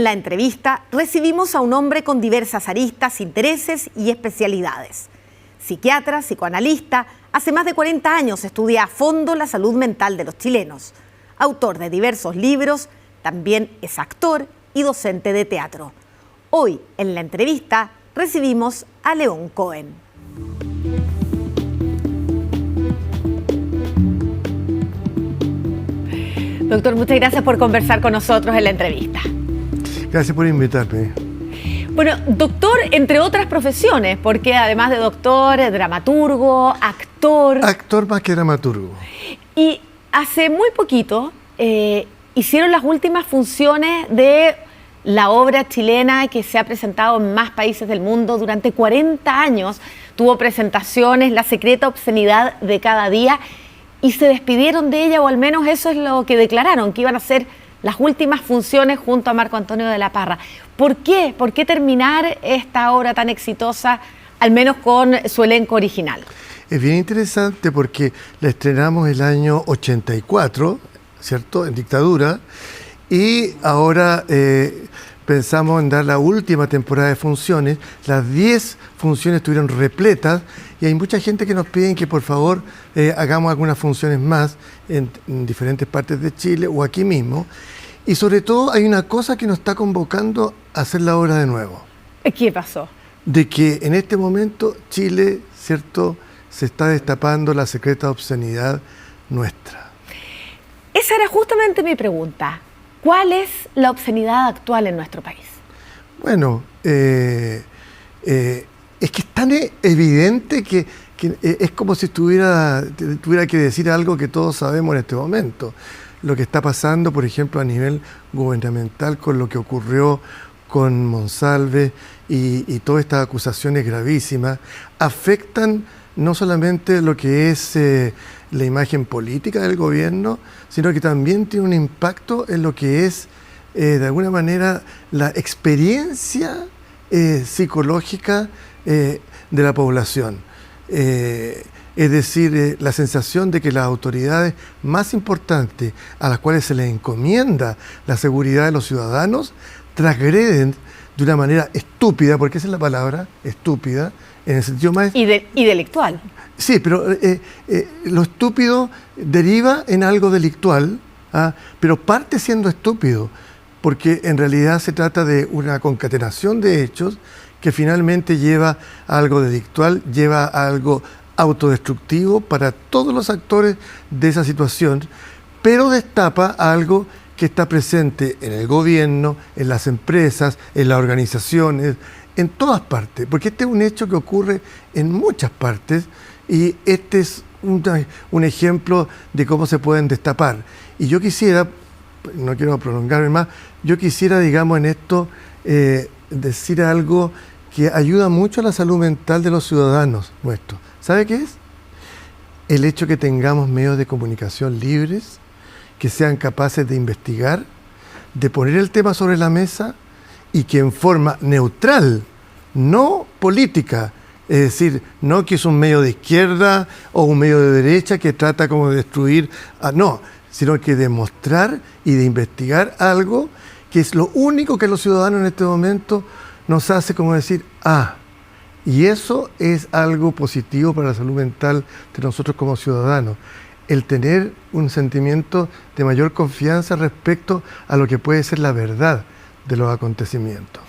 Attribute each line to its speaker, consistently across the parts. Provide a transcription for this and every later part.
Speaker 1: la entrevista recibimos a un hombre con diversas aristas, intereses y especialidades. Psiquiatra, psicoanalista, hace más de 40 años estudia a fondo la salud mental de los chilenos. Autor de diversos libros, también es actor y docente de teatro. Hoy, en la entrevista, recibimos a León Cohen. Doctor, muchas gracias por conversar con nosotros en la entrevista.
Speaker 2: Gracias por invitarme.
Speaker 1: Bueno, doctor, entre otras profesiones, porque además de doctor, es dramaturgo, actor.
Speaker 2: Actor más que dramaturgo.
Speaker 1: Y hace muy poquito hicieron las últimas funciones de la obra chilena que se ha presentado en más países del mundo durante 40 años. Tuvo presentaciones, La secreta obscenidad de cada día, y se despidieron de ella, o al menos eso es lo que declararon, que iban a ser las últimas funciones junto a Marco Antonio de la Parra. ¿Por qué? ¿Por qué terminar esta obra tan exitosa, al menos con su elenco original?
Speaker 2: Es bien interesante porque la estrenamos el año 84, ¿cierto?, en dictadura, y ahora pensamos en dar la última temporada de funciones. Las 10 funciones estuvieron repletas y hay mucha gente que nos piden que por favor hagamos algunas funciones más en diferentes partes de Chile o aquí mismo. Y sobre todo hay una cosa que nos está convocando a hacer la obra de nuevo.
Speaker 1: ¿Qué pasó?
Speaker 2: De que en este momento Chile, ¿cierto?, se está destapando la secreta obscenidad nuestra.
Speaker 1: Esa era justamente mi pregunta. ¿Cuál es la obscenidad actual en nuestro país?
Speaker 2: Bueno, es que es tan evidente que es como si tuviera que decir algo que todos sabemos en este momento. Lo que está pasando, por ejemplo, a nivel gubernamental con lo que ocurrió con Monsalve y todas estas acusaciones gravísimas, afectan no solamente lo que es la imagen política del gobierno, sino que también tiene un impacto en lo que es, de alguna manera, la experiencia psicológica de la población. Es decir, la sensación de que las autoridades más importantes a las cuales se les encomienda la seguridad de los ciudadanos transgreden de una manera estúpida, porque esa es la palabra, estúpida, en el sentido más...
Speaker 1: Y delictual.
Speaker 2: Sí, pero lo estúpido deriva en algo delictual, pero parte siendo estúpido, porque en realidad se trata de una concatenación de hechos que finalmente lleva a algo delictual, lleva a algo autodestructivo para todos los actores de esa situación, pero destapa algo que está presente en el gobierno, en las empresas, en las organizaciones, en todas partes, porque este es un hecho que ocurre en muchas partes y este es un ejemplo de cómo se pueden destapar. Y yo quisiera, no quiero prolongarme más, yo quisiera, digamos, en esto decir algo que ayuda mucho a la salud mental de los ciudadanos nuestros. ¿Sabe qué es? El hecho que tengamos medios de comunicación libres, que sean capaces de investigar, de poner el tema sobre la mesa y que en forma neutral, no política, es decir, no que es un medio de izquierda o un medio de derecha que trata como de destruir, no, sino que demostrar y de investigar algo que es lo único que los ciudadanos en este momento nos hace como decir, y eso es algo positivo para la salud mental de nosotros como ciudadanos, el tener un sentimiento de mayor confianza respecto a lo que puede ser la verdad de los acontecimientos.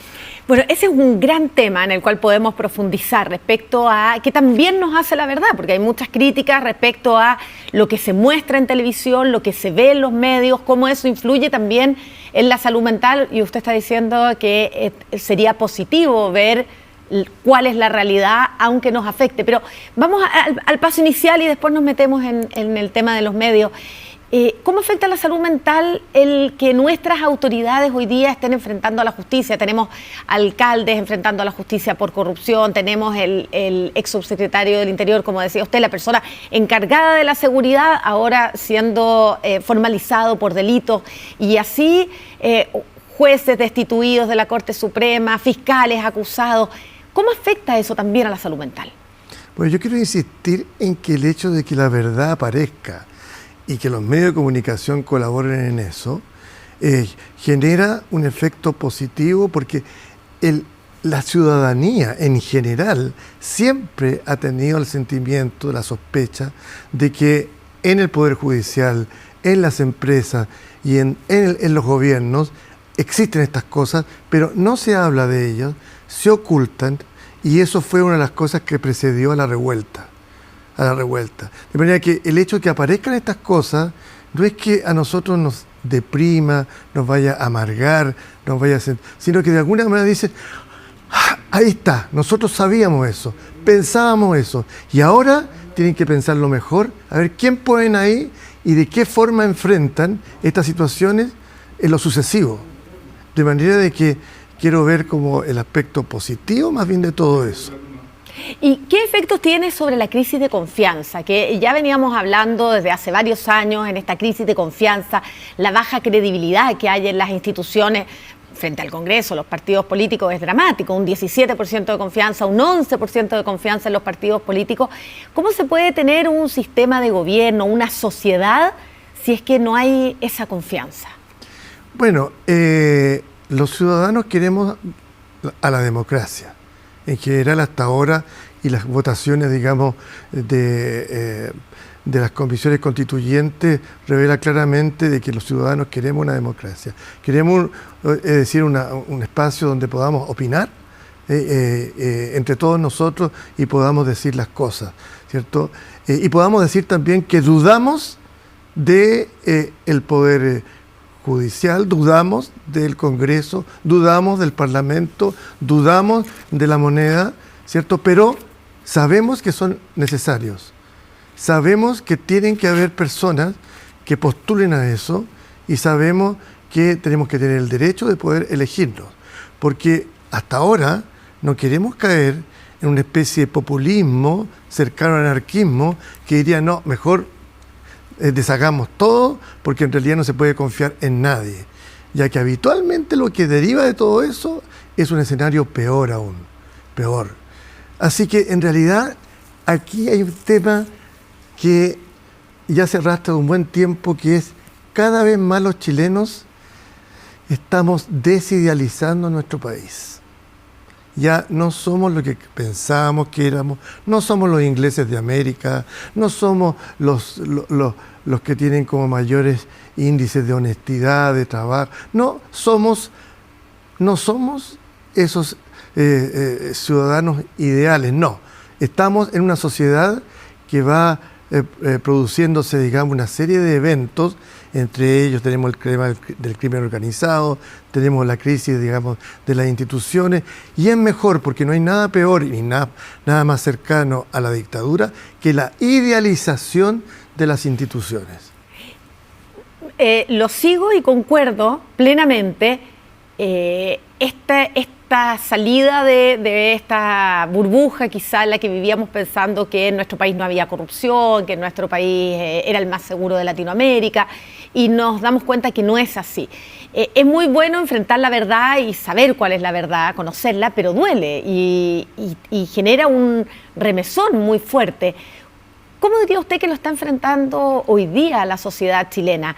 Speaker 1: Bueno, ese es un gran tema en el cual podemos profundizar respecto a qué también nos hace la verdad, porque hay muchas críticas respecto a lo que se muestra en televisión, lo que se ve en los medios, cómo eso influye también en la salud mental, y usted está diciendo que sería positivo ver cuál es la realidad, aunque nos afecte. Pero vamos al paso inicial y después nos metemos en el tema de los medios. ¿Cómo afecta la salud mental el que nuestras autoridades hoy día estén enfrentando a la justicia? Tenemos alcaldes enfrentando a la justicia por corrupción, tenemos el ex subsecretario del Interior, como decía usted, la persona encargada de la seguridad, ahora siendo formalizado por delitos, y así jueces destituidos de la Corte Suprema, fiscales acusados. ¿Cómo afecta eso también a la salud mental?
Speaker 2: Bueno, yo quiero insistir en que el hecho de que la verdad aparezca y que los medios de comunicación colaboren en eso, genera un efecto positivo porque la ciudadanía en general siempre ha tenido el sentimiento, la sospecha de que en el Poder Judicial, en las empresas y en los gobiernos existen estas cosas, pero no se habla de ellas, se ocultan, y eso fue una de las cosas que precedió a la revuelta. De manera que el hecho de que aparezcan estas cosas no es que a nosotros nos deprima, nos vaya a amargar, sino que de alguna manera dicen, ¡ah, ahí está! Nosotros sabíamos eso, pensábamos eso, y ahora tienen que pensarlo mejor, a ver quién ponen ahí y de qué forma enfrentan estas situaciones en lo sucesivo. De manera de que quiero ver como el aspecto positivo más bien de todo eso.
Speaker 1: ¿Y qué efectos tiene sobre la crisis de confianza? Que ya veníamos hablando desde hace varios años en esta crisis de confianza, la baja credibilidad que hay en las instituciones frente al Congreso, los partidos políticos es dramático, un 17% de confianza, un 11% de confianza en los partidos políticos. ¿Cómo se puede tener un sistema de gobierno, una sociedad, si es que no hay esa confianza?
Speaker 2: Bueno, los ciudadanos queremos a la democracia. En general hasta ahora, y las votaciones, digamos, de las comisiones constituyentes revela claramente de que los ciudadanos queremos una democracia. Queremos, es decir, un espacio donde podamos opinar entre todos nosotros y podamos decir las cosas, ¿cierto? Y podamos decir también que dudamos del poder judicial, dudamos del Congreso, dudamos del Parlamento, dudamos de la moneda, ¿cierto? Pero sabemos que son necesarios. Sabemos que tienen que haber personas que postulen a eso y sabemos que tenemos que tener el derecho de poder elegirlos. Porque hasta ahora no queremos caer en una especie de populismo cercano al anarquismo que diría, no, mejor deshagamos todo porque en realidad no se puede confiar en nadie, ya que habitualmente lo que deriva de todo eso es un escenario peor aún, peor. Así que en realidad aquí hay un tema que ya se arrastra de un buen tiempo, que es cada vez más los chilenos estamos desidealizando nuestro país. Ya no somos lo que pensábamos que éramos, no somos los ingleses de América, no somos los que tienen como mayores índices de honestidad, de trabajo, no somos esos ciudadanos ideales, no. Estamos en una sociedad que va produciéndose, digamos, una serie de eventos. Entre ellos tenemos el tema del crimen organizado, tenemos la crisis, digamos, de las instituciones, y es mejor porque no hay nada peor y nada más cercano a la dictadura que la idealización de las instituciones.
Speaker 1: Lo sigo y concuerdo plenamente. Esta salida de esta burbuja quizá en la que vivíamos pensando que en nuestro país no había corrupción, que en nuestro país era el más seguro de Latinoamérica, y nos damos cuenta que no es así. Es muy bueno enfrentar la verdad y saber cuál es la verdad, conocerla, pero duele y genera un remesón muy fuerte. ¿Cómo diría usted que lo está enfrentando hoy día la sociedad chilena?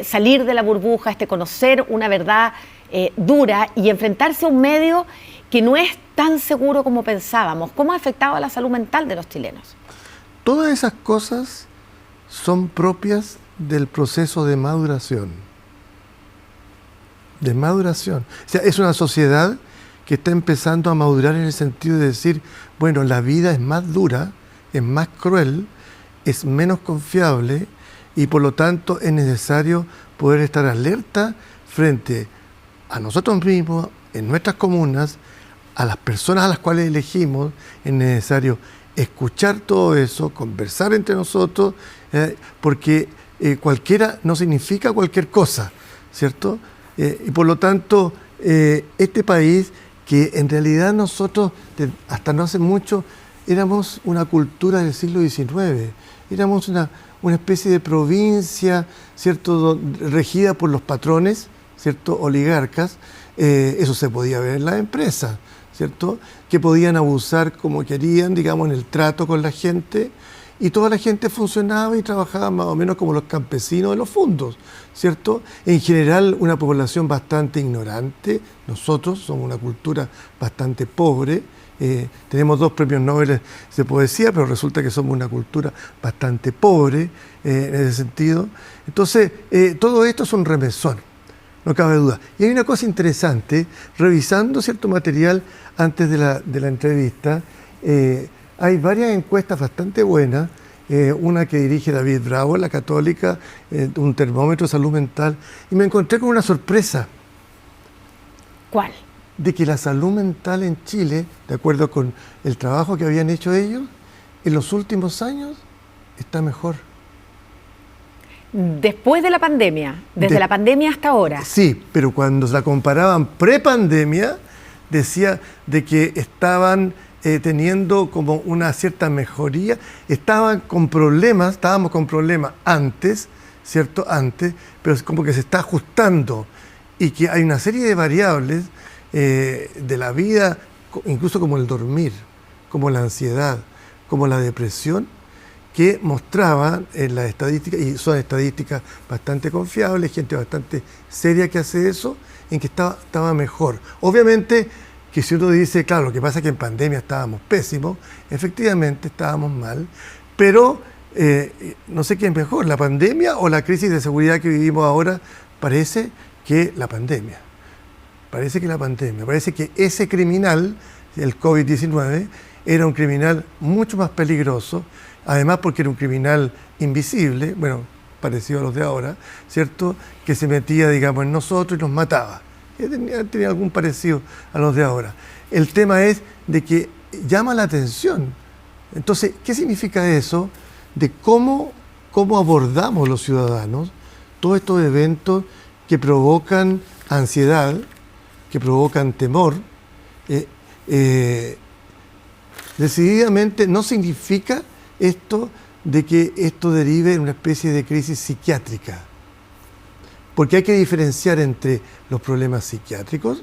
Speaker 1: Salir de la burbuja, conocer una verdad dura y enfrentarse a un medio que no es tan seguro como pensábamos. ¿Cómo ha afectado a la salud mental de los chilenos?
Speaker 2: Todas esas cosas son propias del proceso de maduración. De maduración. O sea, es una sociedad que está empezando a madurar en el sentido de decir, bueno, la vida es más dura, es más cruel, es menos confiable y por lo tanto es necesario poder estar alerta frente a nosotros mismos, en nuestras comunas, a las personas a las cuales elegimos. Es necesario escuchar todo eso, conversar entre nosotros, porque cualquiera no significa cualquier cosa, ¿cierto? Y por lo tanto, este país, que en realidad nosotros, hasta no hace mucho, éramos una cultura del siglo XIX, éramos una especie de provincia, ¿cierto?, regida por los patrones, ¿cierto?, oligarcas. Eso se podía ver en las empresas, ¿cierto?, que podían abusar como querían, digamos, en el trato con la gente, y toda la gente funcionaba y trabajaba más o menos como los campesinos de los fundos, ¿cierto? En general, una población bastante ignorante. Nosotros somos una cultura bastante pobre. Tenemos 2 premios Nobel de poesía, pero resulta que somos una cultura bastante pobre en ese sentido. Entonces, todo esto es un remesón, no cabe duda. Y hay una cosa interesante, revisando cierto material antes de la entrevista, hay varias encuestas bastante buenas, una que dirige David Bravo, en la Católica, un termómetro de salud mental, y me encontré con una sorpresa.
Speaker 1: ¿Cuál?
Speaker 2: De que la salud mental en Chile, de acuerdo con el trabajo que habían hecho ellos, en los últimos años está mejor.
Speaker 1: Después de la pandemia, desde la pandemia hasta ahora.
Speaker 2: Sí, pero cuando la comparaban pre-pandemia, decía de que estaban teniendo como una cierta mejoría, estábamos con problemas antes, ¿cierto? Antes, pero es como que se está ajustando y que hay una serie de variables de la vida, incluso como el dormir, como la ansiedad, como la depresión, que mostraban en las estadísticas, y son estadísticas bastante confiables, gente bastante seria que hace eso, en que estaba mejor. Obviamente que si uno dice, claro, lo que pasa es que en pandemia estábamos pésimos, efectivamente estábamos mal, pero no sé qué es mejor, la pandemia o la crisis de seguridad que vivimos ahora. Parece que la pandemia. Parece que ese criminal, el COVID-19, era un criminal mucho más peligroso, además porque era un criminal invisible, bueno, parecido a los de ahora, ¿cierto? Que se metía, digamos, en nosotros y nos mataba. Tenía algún parecido a los de ahora. El tema es de que llama la atención. Entonces, ¿qué significa eso? De cómo abordamos los ciudadanos todos estos eventos que provocan ansiedad, que provocan temor. Decididamente no significa esto de que esto derive en una especie de crisis psiquiátrica, porque hay que diferenciar entre los problemas psiquiátricos,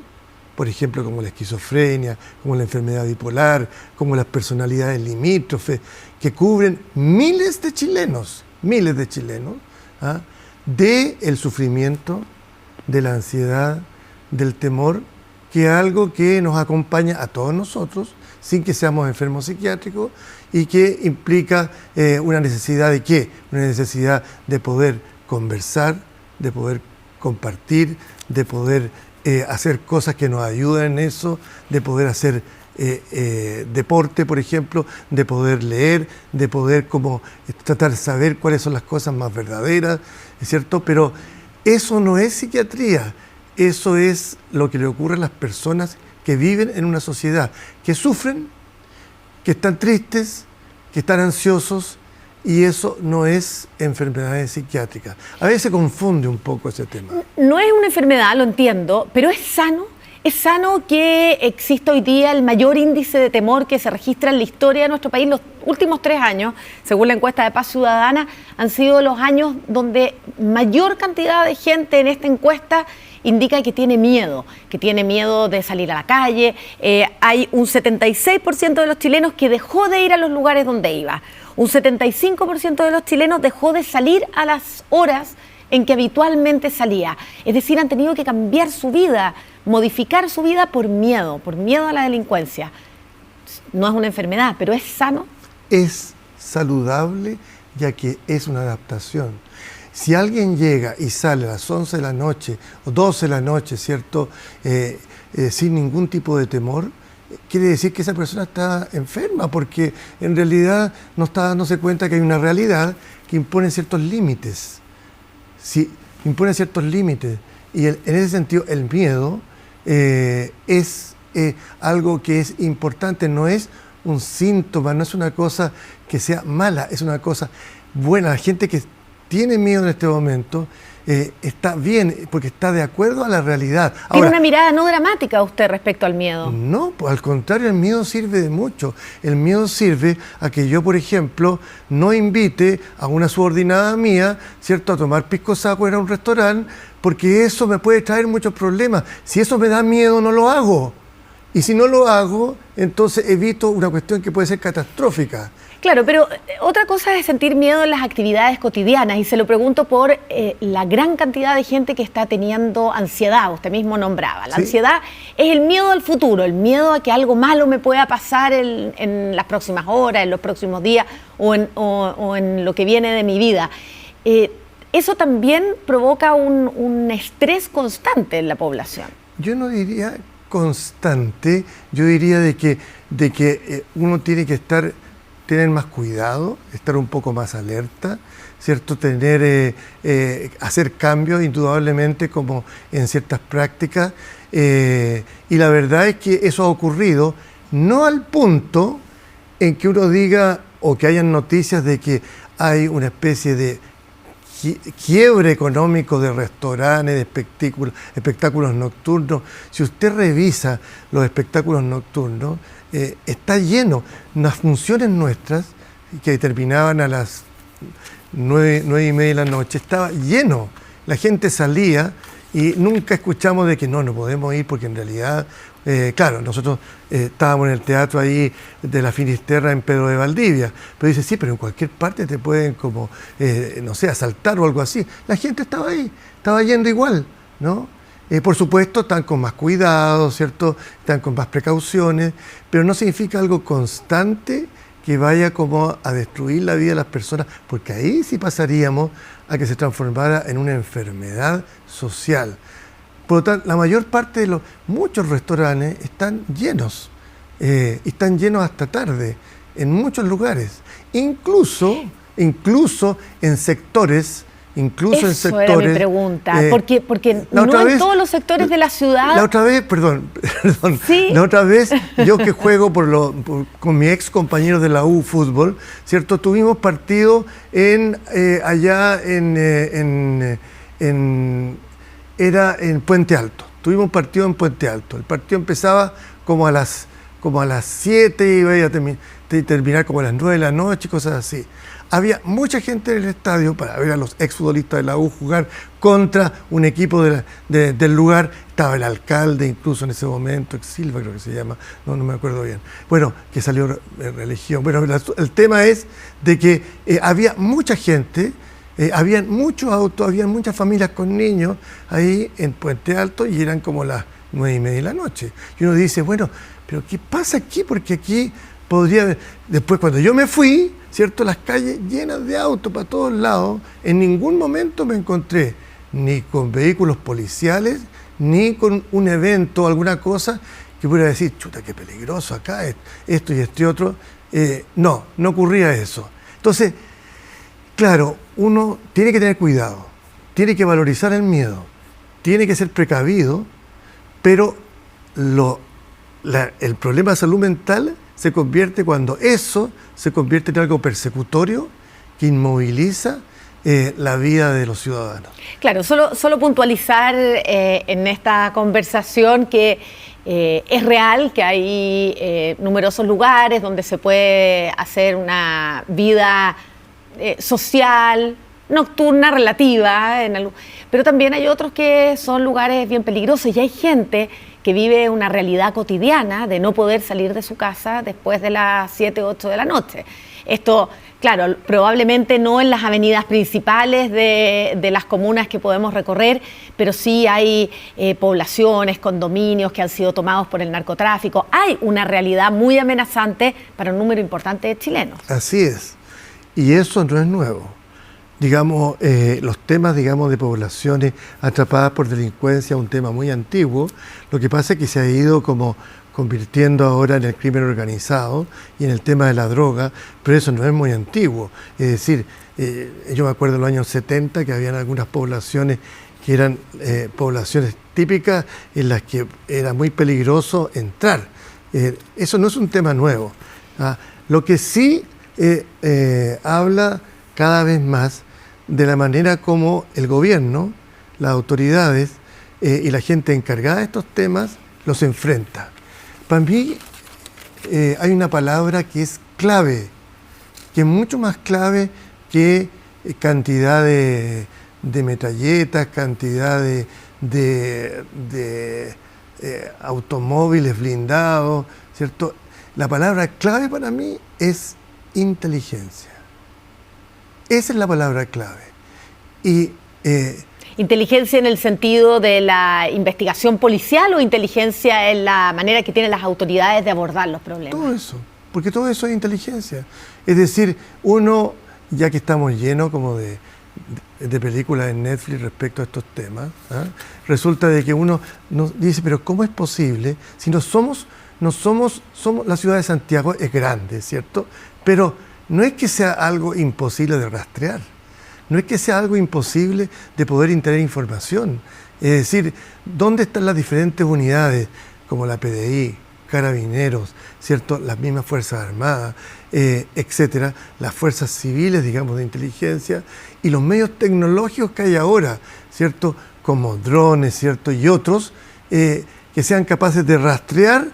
Speaker 2: por ejemplo, como la esquizofrenia, como la enfermedad bipolar, como las personalidades limítrofes, que cubren miles de chilenos, ¿ah? Del sufrimiento, de la ansiedad, del temor, que es algo que nos acompaña a todos nosotros, sin que seamos enfermos psiquiátricos, y que implica una necesidad de ¿qué? Una necesidad de poder conversar, de poder compartir, de poder hacer cosas que nos ayuden en eso, de poder hacer deporte, por ejemplo, de poder leer, de poder como tratar de saber cuáles son las cosas más verdaderas, ¿es cierto? Pero eso no es psiquiatría, eso es lo que le ocurre a las personas que viven en una sociedad, que sufren, que están tristes, que están ansiosos, y eso no es enfermedades psiquiátricas. A veces se confunde un poco ese tema.
Speaker 1: No es una enfermedad, lo entiendo, pero es sano. Es sano que exista hoy día el mayor índice de temor que se registra en la historia de nuestro país. Los últimos 3 años, según la encuesta de Paz Ciudadana, han sido los años donde mayor cantidad de gente en esta encuesta indica que tiene miedo de salir a la calle. Hay un 76% de los chilenos que dejó de ir a los lugares donde iba. Un 75% de los chilenos dejó de salir a las horas en que habitualmente salía. Es decir, han tenido que cambiar su vida, modificar su vida por miedo a la delincuencia. No es una enfermedad, pero es sano.
Speaker 2: Es saludable, ya que es una adaptación. Si alguien llega y sale a las 11 de la noche o 12 de la noche, ¿cierto? Sin ningún tipo de temor, quiere decir que esa persona está enferma, porque en realidad no está dándose cuenta que hay una realidad que impone ciertos límites. Sí, impone ciertos límites. Y en ese sentido, el miedo es algo que es importante, no es un síntoma, no es una cosa que sea mala, es una cosa buena. La gente que tiene miedo en este momento está bien, porque está de acuerdo a la realidad.
Speaker 1: Ahora, ¿tiene una mirada no dramática usted respecto al miedo?
Speaker 2: No, pues al contrario, el miedo sirve de mucho. El miedo sirve a que yo, por ejemplo, no invite a una subordinada mía, ¿cierto?, a tomar pisco saco en un restaurante, porque eso me puede traer muchos problemas. Si eso me da miedo, no lo hago. Y si no lo hago, entonces evito una cuestión que puede ser catastrófica.
Speaker 1: Claro, pero otra cosa es sentir miedo en las actividades cotidianas, y se lo pregunto por la gran cantidad de gente que está teniendo ansiedad, usted mismo nombraba. La ansiedad es el miedo al futuro, el miedo a que algo malo me pueda pasar en las próximas horas, en los próximos días o en lo que viene de mi vida. Eso también provoca un estrés constante en la población.
Speaker 2: Yo no diría constante, yo diría de que uno tiene que tener más cuidado, estar un poco más alerta, ¿cierto? Hacer cambios indudablemente como en ciertas prácticas, y la verdad es que eso ha ocurrido no al punto en que uno diga o que hayan noticias de que hay una especie de quiebre económico de restaurantes, de espectáculos nocturnos. Si usted revisa los espectáculos nocturnos, está lleno. Las funciones nuestras, que terminaban a las 9:30 de la noche, estaba lleno. La gente salía y nunca escuchamos de que no podemos ir porque en realidad, claro, nosotros estábamos en el teatro ahí de la Finisterra en Pedro de Valdivia, pero dice, sí, pero en cualquier parte te pueden como, no sé, asaltar o algo así. La gente estaba ahí, estaba yendo igual, ¿no? Por supuesto, están con más cuidado, ¿cierto? Están con más precauciones, pero no significa algo constante que vaya como a destruir la vida de las personas, porque ahí sí pasaríamos a que se transformara en una enfermedad social. Por lo tanto, la mayor parte de muchos restaurantes están llenos, están llenos hasta tarde, en muchos lugares, incluso en sectores.
Speaker 1: Eso era mi pregunta, porque no en todos los sectores de la ciudad.
Speaker 2: La otra vez, perdón, ¿sí? La otra vez, yo que juego con mi ex compañero de la U Fútbol, ¿cierto? Tuvimos partido allá en Puente Alto. Tuvimos partido en Puente Alto. El partido empezaba como a las 7 y iba a terminar como a las 9 de la noche, cosas así. Había mucha gente en el estadio para ver a los exfutbolistas de la U jugar contra un equipo del lugar. Estaba el alcalde, incluso en ese momento, Ex Silva creo que se llama, no me acuerdo bien. Bueno, que salió religión. Bueno, el tema es de que había mucha gente, habían muchos autos, habían muchas familias con niños ahí en Puente Alto y eran como las 9:30 de la noche. Y uno dice, bueno, pero ¿qué pasa aquí? Porque aquí podría haber. Después, cuando yo me fui, ¿cierto? Las calles llenas de autos para todos lados. En ningún momento me encontré ni con vehículos policiales, ni con un evento, alguna cosa que pudiera decir, chuta, qué peligroso acá, esto y este otro. No ocurría eso. Entonces, claro, uno tiene que tener cuidado, tiene que valorizar el miedo, tiene que ser precavido, pero el problema de salud mental se convierte cuando eso se convierte en algo persecutorio que inmoviliza la vida de los ciudadanos.
Speaker 1: Claro, solo puntualizar en esta conversación que es real que hay numerosos lugares donde se puede hacer una vida social, nocturna, relativa, pero también hay otros que son lugares bien peligrosos y hay gente que vive una realidad cotidiana de no poder salir de su casa después de las 7 o 8 de la noche. Esto, claro, probablemente no en las avenidas principales de las comunas que podemos recorrer, pero sí hay poblaciones, condominios que han sido tomados por el narcotráfico. Hay una realidad muy amenazante para un número importante de chilenos.
Speaker 2: Así es, y eso no es nuevo. Digamos, los temas, digamos, de poblaciones atrapadas por delincuencia, un tema muy antiguo. Lo que pasa es que se ha ido como convirtiendo ahora en el crimen organizado y en el tema de la droga, pero eso no es muy antiguo. Es decir, yo me acuerdo en los años 70 que habían algunas poblaciones que eran poblaciones típicas en las que era muy peligroso entrar. Eso no es un tema nuevo. Lo que sí habla cada vez más de la manera como el gobierno, las autoridades y la gente encargada de estos temas los enfrenta. Para mí hay una palabra que es clave, que es mucho más clave que cantidad de metralletas, cantidad de automóviles blindados, ¿cierto? La palabra clave para mí es inteligencia. Esa es la palabra clave. Y
Speaker 1: ¿inteligencia en el sentido de la investigación policial o inteligencia en la manera que tienen las autoridades de abordar los problemas?
Speaker 2: todo eso, porque todo eso es inteligencia. Es decir, uno, ya que estamos llenos como de películas en Netflix respecto a estos temas, ¿ah? Resulta de que uno nos dice, pero ¿cómo es posible si no somos, la ciudad de Santiago es grande, ¿cierto? Pero no es que sea algo imposible de rastrear, no es que sea algo imposible de poder tener información. Es decir, ¿dónde están las diferentes unidades, como la PDI, Carabineros, ¿cierto? Las mismas Fuerzas Armadas, etcétera, las fuerzas civiles, digamos, de inteligencia, y los medios tecnológicos que hay ahora, ¿cierto? Como drones, ¿cierto? Y otros, que sean capaces de rastrear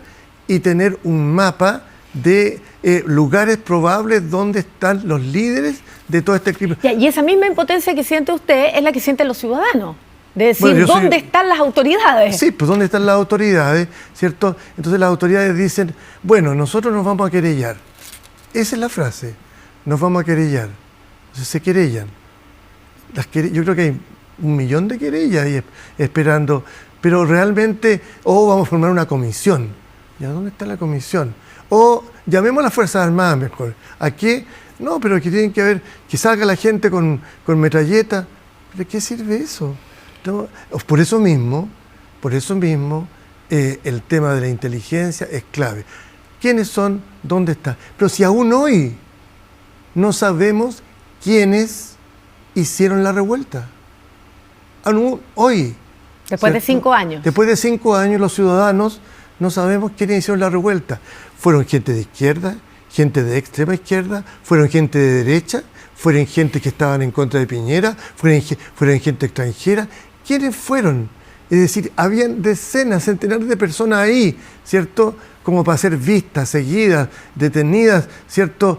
Speaker 2: y tener un mapa de lugares probables donde están los líderes de todo este crimen.
Speaker 1: Y esa misma impotencia que siente usted es la que sienten los ciudadanos. De decir, ¿dónde están las autoridades?
Speaker 2: Sí, pues ¿dónde están las autoridades? ¿Cierto? Entonces las autoridades dicen, bueno, nosotros nos vamos a querellar. Esa es la frase, nos vamos a querellar. Entonces se querellan. Yo creo que hay 1 millón de querellas ahí esperando, pero realmente, vamos a formar una comisión. ¿Ya dónde está la comisión? O llamemos a las Fuerzas Armadas mejor. ¿A qué? No, pero que tienen que haber, que salga la gente con metralleta. ¿De qué sirve eso? No, por eso mismo, el tema de la inteligencia es clave. ¿Quiénes son? ¿Dónde están? Pero si aún hoy no sabemos quiénes hicieron la revuelta. Aún hoy.
Speaker 1: Después de 5 años.
Speaker 2: Después de 5 años los ciudadanos no sabemos quiénes hicieron la revuelta. ¿Fueron gente de izquierda? ¿Gente de extrema izquierda? ¿Fueron gente de derecha? ¿Fueron gente que estaban en contra de Piñera? ¿Fueron gente extranjera? ¿Quiénes fueron? Es decir, habían decenas, centenares de personas ahí, ¿cierto? Como para ser vistas, seguidas, detenidas, ¿cierto?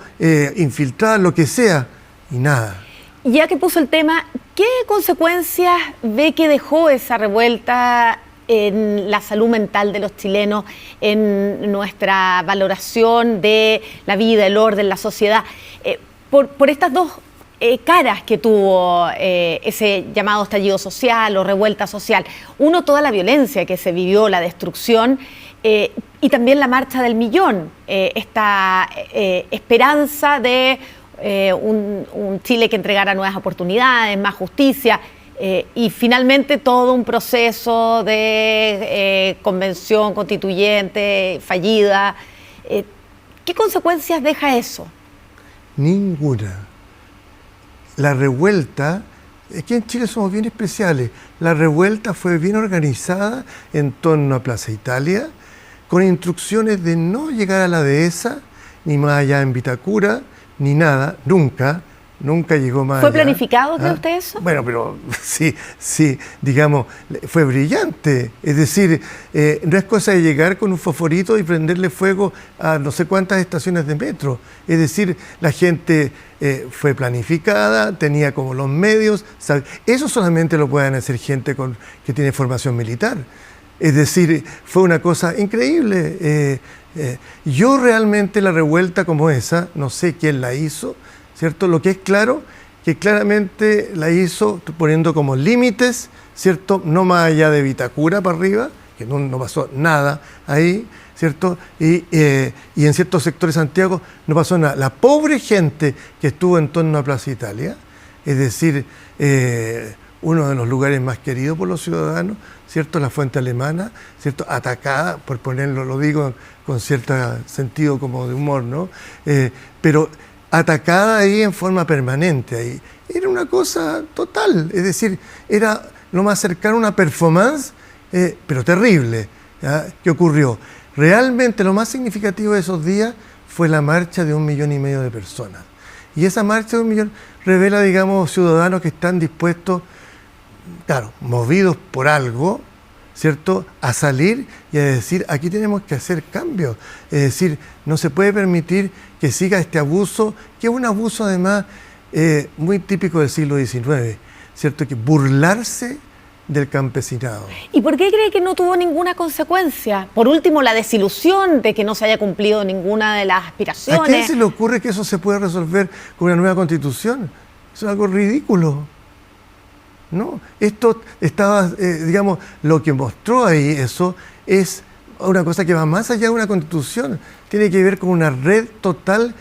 Speaker 2: Infiltradas, lo que sea, y nada.
Speaker 1: Ya que puso el tema, ¿qué consecuencias ve que dejó esa revuelta en la salud mental de los chilenos, en nuestra valoración de la vida, el orden, la sociedad? Por estas dos caras que tuvo ese llamado estallido social o revuelta social. Uno, toda la violencia que se vivió, la destrucción, y también la marcha del millón, esta esperanza de un Chile que entregara nuevas oportunidades, más justicia, y finalmente todo un proceso de convención constituyente fallida. ¿Qué consecuencias deja eso?
Speaker 2: Ninguna. La revuelta, aquí en Chile somos bien especiales, la revuelta fue bien organizada en torno a Plaza Italia, con instrucciones de no llegar a la dehesa, ni más allá en Vitacura, ni nada, nunca llegó más allá.
Speaker 1: ¿Fue planificado, cree usted eso?
Speaker 2: Bueno, pero sí, digamos, fue brillante. Es decir, no es cosa de llegar con un fosforito y prenderle fuego a no sé cuántas estaciones de metro. Es decir, la gente fue planificada, tenía como los medios. ¿Sabe? Eso solamente lo pueden hacer gente que tiene formación militar. Es decir, fue una cosa increíble. Yo realmente la revuelta como esa, no sé quién la hizo, ¿cierto? Lo que es claro, que claramente la hizo poniendo como límites, ¿cierto? No más allá de Vitacura para arriba, que no pasó nada ahí, ¿cierto? Y en ciertos sectores de Santiago no pasó nada. La pobre gente que estuvo en torno a Plaza Italia, es decir, uno de los lugares más queridos por los ciudadanos, ¿cierto? La Fuente Alemana, ¿cierto? Atacada, por ponerlo, lo digo con cierto sentido como de humor, ¿no? Pero atacada ahí en forma permanente. Ahí. Era una cosa total, es decir, era lo más cercano a una performance, pero terrible. ¿Ya? ¿Qué ocurrió? Realmente lo más significativo de esos días fue la marcha de 1,5 millones de personas. Y esa marcha de 1 millón revela, digamos, ciudadanos que están dispuestos, claro, movidos por algo, ¿cierto?, a salir y a decir, aquí tenemos que hacer cambios. Es decir, no se puede permitir que siga este abuso, que es un abuso además muy típico del siglo XIX, ¿cierto?, que burlarse del campesinado.
Speaker 1: ¿Y por qué cree que no tuvo ninguna consecuencia? Por último, la desilusión de que no se haya cumplido ninguna de las aspiraciones.
Speaker 2: ¿A quién se le ocurre que eso se puede resolver con una nueva constitución? Eso es algo ridículo. ¿No? Esto estaba, digamos, lo que mostró ahí eso es una cosa que va más allá de una constitución. Tiene que ver con una red total,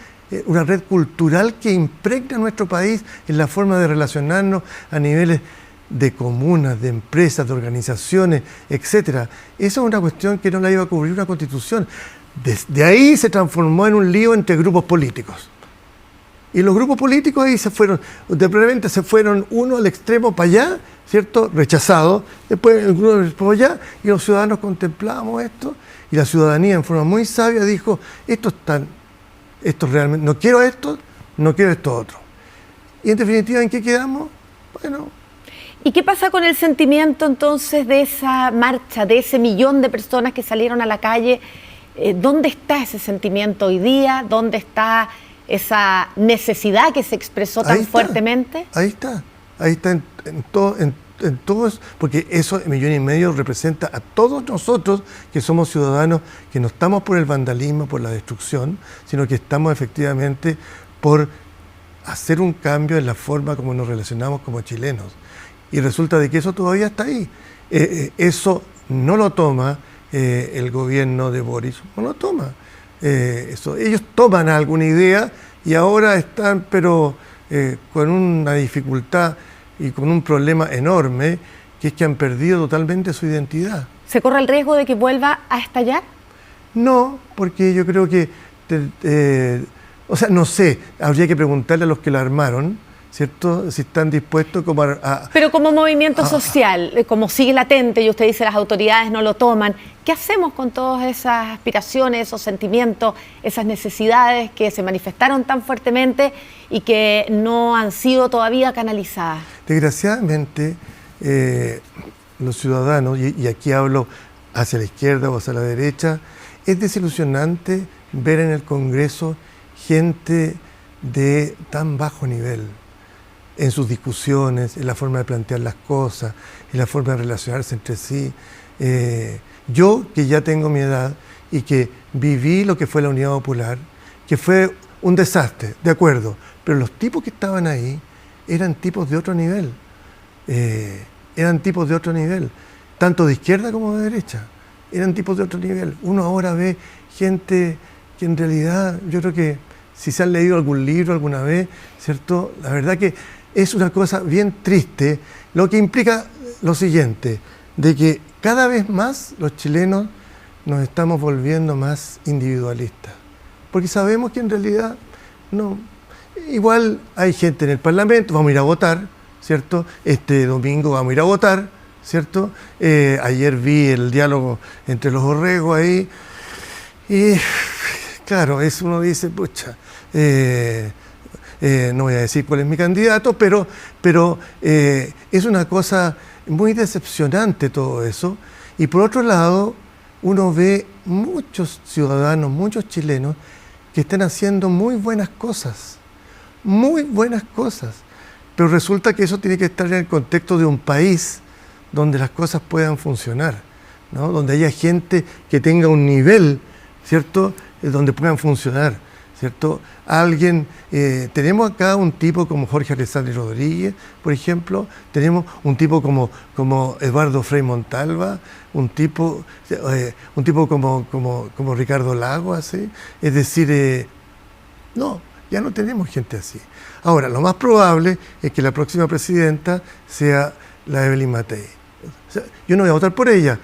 Speaker 2: una red cultural que impregna nuestro país en la forma de relacionarnos a niveles de comunas, de empresas, de organizaciones, etcétera. Eso es una cuestión que no la iba a cubrir una constitución. Desde ahí se transformó en un lío entre grupos políticos. Y los grupos políticos ahí se fueron, de repente se fueron uno al extremo para allá, ¿cierto? Rechazado, después el grupo para allá, y los ciudadanos contemplamos esto, y la ciudadanía en forma muy sabia dijo, esto realmente, no quiero esto otro. Y en definitiva, ¿en qué quedamos? Bueno.
Speaker 1: ¿Y qué pasa con el sentimiento entonces de esa marcha, de ese millón de personas que salieron a la calle? ¿Dónde está ese sentimiento hoy día? ¿Dónde está esa necesidad que se expresó tan fuertemente?
Speaker 2: Ahí está en todos, porque eso, 1,5 millones representa a todos nosotros que somos ciudadanos, que no estamos por el vandalismo, por la destrucción, sino que estamos efectivamente por hacer un cambio en la forma como nos relacionamos como chilenos. Y resulta de que eso todavía está ahí. Eso no lo toma el gobierno de Boris, no lo toma. Ellos toman alguna idea y ahora están pero con una dificultad y con un problema enorme, que es que han perdido totalmente su identidad.
Speaker 1: ¿Se corre el riesgo de que vuelva a estallar?
Speaker 2: No, porque yo creo que, o sea, no sé, habría que preguntarle a los que la armaron, ¿cierto? Si están dispuestos como a...
Speaker 1: Pero como movimiento social, como sigue latente y usted dice las autoridades no lo toman, ¿qué hacemos con todas esas aspiraciones, esos sentimientos, esas necesidades que se manifestaron tan fuertemente y que no han sido todavía canalizadas?
Speaker 2: Desgraciadamente, los ciudadanos, y aquí hablo hacia la izquierda o hacia la derecha, es desilusionante ver en el Congreso gente de tan bajo nivel en sus discusiones, en la forma de plantear las cosas, en la forma de relacionarse entre sí. Yo, que ya tengo mi edad y que viví lo que fue la Unidad Popular, que fue un desastre, de acuerdo, pero los tipos que estaban ahí eran tipos de otro nivel, tanto de izquierda como de derecha, eran tipos de otro nivel. Uno ahora ve gente que en realidad, yo creo que si se han leído algún libro alguna vez, ¿cierto? La verdad que es una cosa bien triste, lo que implica lo siguiente, de que cada vez más los chilenos nos estamos volviendo más individualistas, porque sabemos que en realidad no. Igual hay gente en el Parlamento, vamos a ir a votar, ¿cierto? Este domingo vamos a ir a votar, ¿cierto? Ayer vi el diálogo entre los Orregos ahí, y claro, eso uno dice, pucha, no voy a decir cuál es mi candidato, pero es una cosa muy decepcionante todo eso. Y por otro lado, uno ve muchos ciudadanos, muchos chilenos, que están haciendo muy buenas cosas, pero resulta que eso tiene que estar en el contexto de un país donde las cosas puedan funcionar, ¿no? Donde haya gente que tenga un nivel, ¿cierto?, donde puedan funcionar, ¿cierto? Tenemos acá un tipo como Jorge Alessandri Rodríguez, por ejemplo, tenemos un tipo como Eduardo Frei Montalva, un tipo como Ricardo Lagos, ¿sí? Es decir, no, ya no tenemos gente así. Ahora, lo más probable es que la próxima presidenta sea la Evelyn Matei. O sea, yo no voy a votar por ella,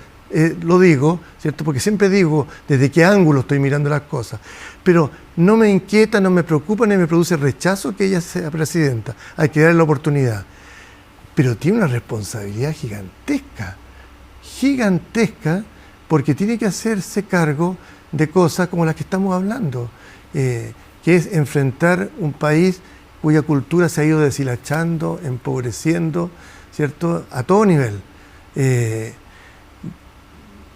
Speaker 2: lo digo, ¿cierto? Porque siempre digo desde qué ángulo estoy mirando las cosas. Pero no me inquieta, no me preocupa, ni me produce rechazo que ella sea presidenta. Hay que darle la oportunidad. Pero tiene una responsabilidad gigantesca, porque tiene que hacerse cargo de cosas como las que estamos hablando, que es enfrentar un país cuya cultura se ha ido deshilachando, empobreciendo, ¿cierto? A todo nivel.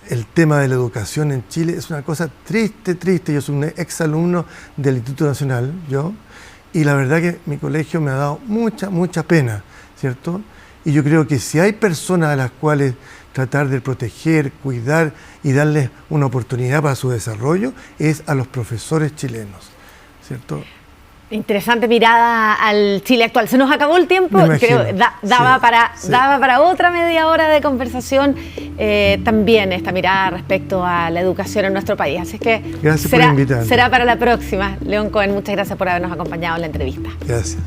Speaker 2: El tema de la educación en Chile es una cosa triste. Yo soy un exalumno del Instituto Nacional, y la verdad que mi colegio me ha dado mucha pena, ¿cierto? Y yo creo que si hay personas a las cuales tratar de proteger, cuidar y darles una oportunidad para su desarrollo, es a los profesores chilenos, ¿cierto?
Speaker 1: Interesante mirada al Chile actual. Se nos acabó el tiempo, creo daba para otra media hora de conversación, también esta mirada respecto a la educación en nuestro país. Así es que
Speaker 2: gracias por invitarme.
Speaker 1: Será para la próxima. León Cohen, muchas gracias por habernos acompañado en la entrevista.
Speaker 2: Gracias.